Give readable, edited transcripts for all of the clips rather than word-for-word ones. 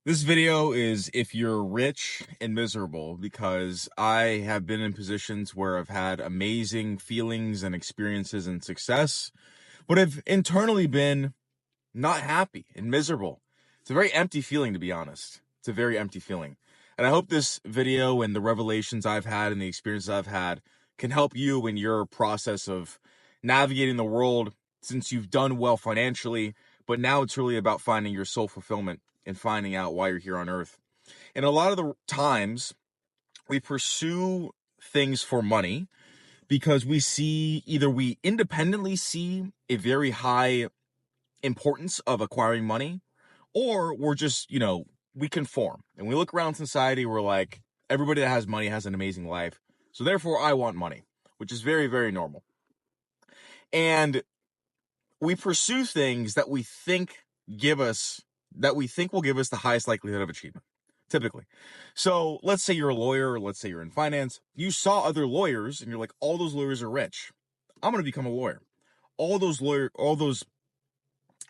This video is if you're rich and miserable, because I have been in positions where I've had amazing feelings and experiences and success, but I've internally been not happy and miserable. It's a very empty feeling, to be honest. It's a very empty feeling. And I hope this video and the revelations I've had and the experiences I've had can help you in your process of navigating the world, since you've done well financially, but now it's really about finding your soul fulfillment and finding out why you're here on earth. And a lot of the times we pursue things for money because we independently see a very high importance of acquiring money, or we're just, we conform and we look around society. We're like, everybody that has money has an amazing life. So therefore I want money, which is very, very normal. And we pursue things that we think will give us the highest likelihood of achievement, typically. So let's say you're a lawyer, or let's say you're in finance. You saw other lawyers and you're like, all those lawyers are rich. I'm going to become a lawyer. All those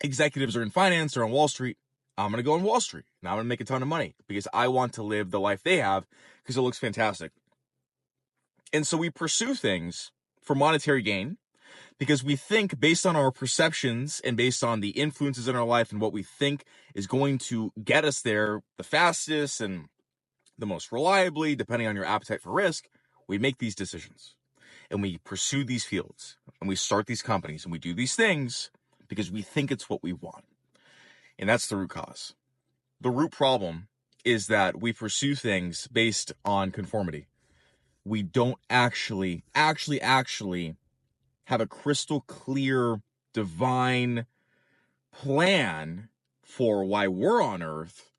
executives are in finance or on Wall Street. I'm going to go on Wall Street and I'm going to make a ton of money because I want to live the life they have because it looks fantastic. And so we pursue things for monetary gain, because we think, based on our perceptions and based on the influences in our life and what we think is going to get us there the fastest and the most reliably, depending on your appetite for risk, we make these decisions and we pursue these fields and we start these companies and we do these things because we think it's what we want. And that's the root cause. The root problem is that we pursue things based on conformity. We don't actually have a crystal clear divine plan for why we're on earth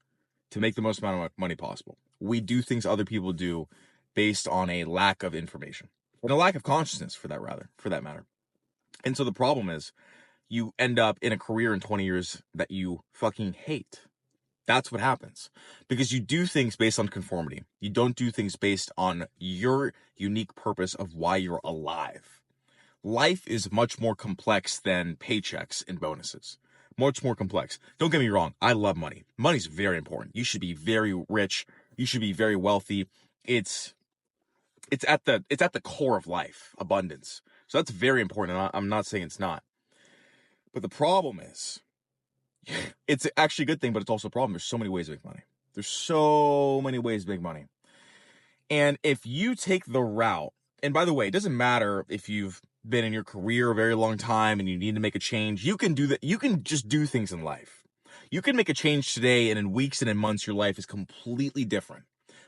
to make the most amount of money possible. We do things other people do based on a lack of information and a lack of consciousness, for that matter. And so the problem is you end up in a career in 20 years that you fucking hate. That's what happens, because you do things based on conformity. You don't do things based on your unique purpose of why you're alive. Life is much more complex than paychecks and bonuses. Much more complex. Don't get me wrong. I love money. Money's very important. You should be very rich. You should be very wealthy. It's at the core of life, abundance. So that's very important. I'm not saying it's not. But the problem is, it's actually a good thing, but it's also a problem. There's so many ways to make money. There's so many ways to make money. And if you take the route, and by the way, it doesn't matter if you've been in your career a very long time and you need to make a change. You can do that. You can just do things in life. You can make a change today, and in weeks and in months, your life is completely different.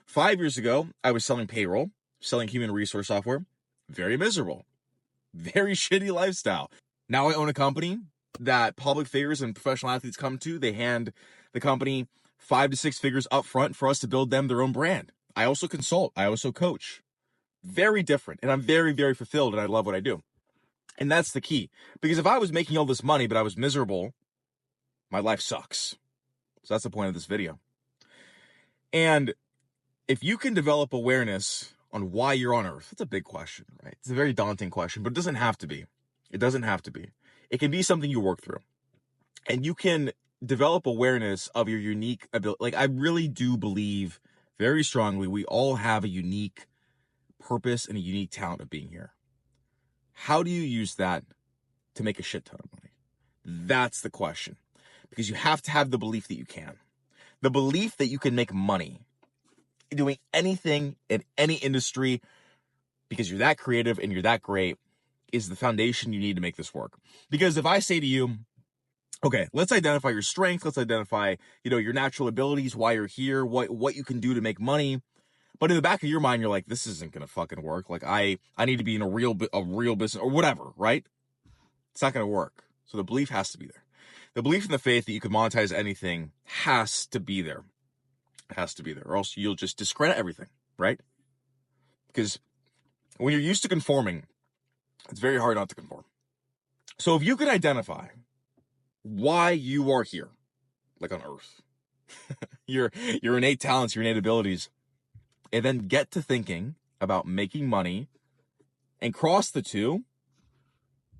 5 years ago, I was selling payroll, selling human resource software. Very miserable. Very shitty lifestyle. Now I own a company that public figures and professional athletes come to. They hand the company 5 to 6 figures up front for us to build them their own brand. I also consult. I also coach. Very different. And I'm very, very fulfilled, and I love what I do. And that's the key. Because if I was making all this money, but I was miserable, my life sucks. So that's the point of this video. And if you can develop awareness on why you're on earth, that's a big question, right? It's a very daunting question, but it doesn't have to be. It doesn't have to be. It can be something you work through. And you can develop awareness of your unique ability. Like, I really do believe very strongly we all have a unique purpose and a unique talent of being here. How do you use that to make a shit ton of money? That's the question. Because you have to have the belief that you can. The belief that you can make money doing anything in any industry because you're that creative and you're that great is the foundation you need to make this work. Because if I say to you, okay, let's identify your strength, let's identify, your natural abilities, why you're here, what you can do to make money. But in the back of your mind, you're like, this isn't going to fucking work. Like, I need to be in a real business or whatever, right? It's not going to work. So the belief has to be there. The belief in the faith that you can monetize anything has to be there. It has to be there, or else you'll just discredit everything, right? Because when you're used to conforming, it's very hard not to conform. So if you can identify why you are here, like on earth, your innate talents, your innate abilities, and then get to thinking about making money and cross the two,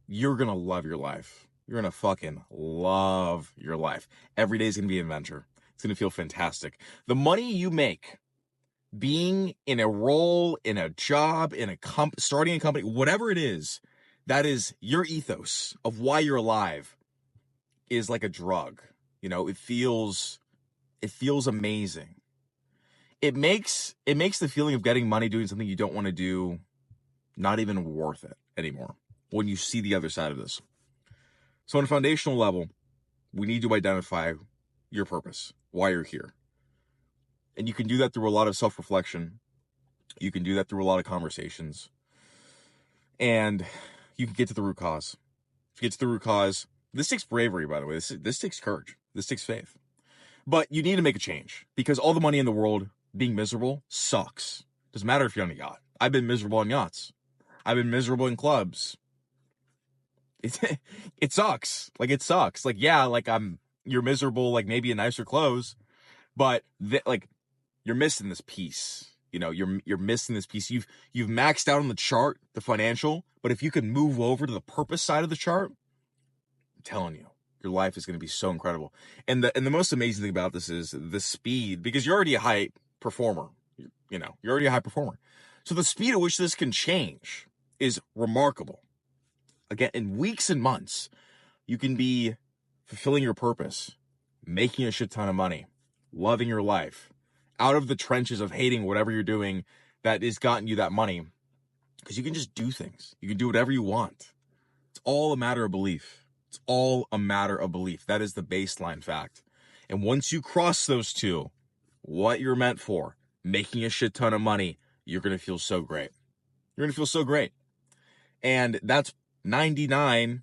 you're going to love your life. You're going to fucking love your life. Every day is going to be an adventure. It's going to feel fantastic. The money you make being in a role, in a job, in a starting a company, whatever it is, that is your ethos of why you're alive, is like a drug. You know, it feels amazing. It makes the feeling of getting money doing something you don't want to do not even worth it anymore when you see the other side of this. So on a foundational level, we need to identify your purpose, why you're here. And you can do that through a lot of self-reflection. You can do that through a lot of conversations. And you can get to the root cause. If you get to the root cause, this takes bravery, by the way. This takes courage. This takes faith. But you need to make a change, because all the money in the world, being miserable sucks. Doesn't matter if you're on a yacht. I've been miserable on yachts. I've been miserable in clubs. It sucks. Like, it sucks. Like, yeah, like you're miserable, like maybe in nicer clothes, but like you're missing this piece. You know, you're missing this piece. You've maxed out on the chart, the financial, but if you can move over to the purpose side of the chart, I'm telling you, your life is going to be so incredible. And the most amazing thing about this is the speed, because you're already a high performer. You know, you're already a high performer. So the speed at which this can change is remarkable. Again, in weeks and months, you can be fulfilling your purpose, making a shit ton of money, loving your life, out of the trenches of hating whatever you're doing that has gotten you that money, because you can just do things. You can do whatever you want. It's all a matter of belief. It's all a matter of belief. That is the baseline fact. And once you cross those two, what you're meant for, making a shit ton of money, you're going to feel so great. You're going to feel so great. And that's 99%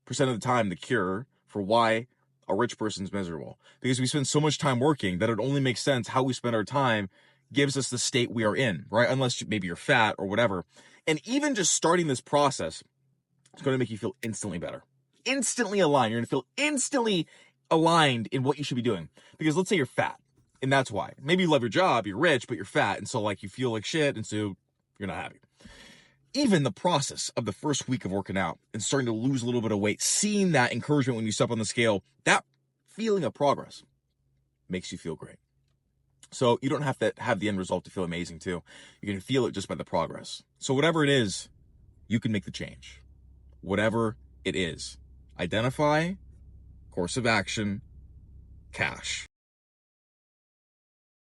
of the time the cure for why a rich person's miserable. Because we spend so much time working that it only makes sense how we spend our time gives us the state we are in, right? Unless maybe you're fat or whatever. And even just starting this process is going to make you feel instantly better. Instantly aligned. You're going to feel instantly aligned in what you should be doing. Because let's say you're fat, and that's why. Maybe you love your job, you're rich, but you're fat, and so like you feel like shit, and so you're not happy. Even the process of the first week of working out and starting to lose a little bit of weight, seeing that encouragement when you step on the scale, that feeling of progress makes you feel great. So you don't have to have the end result to feel amazing too. You can feel it just by the progress. So whatever it is, you can make the change. Whatever it is. Identify, course of action, cash.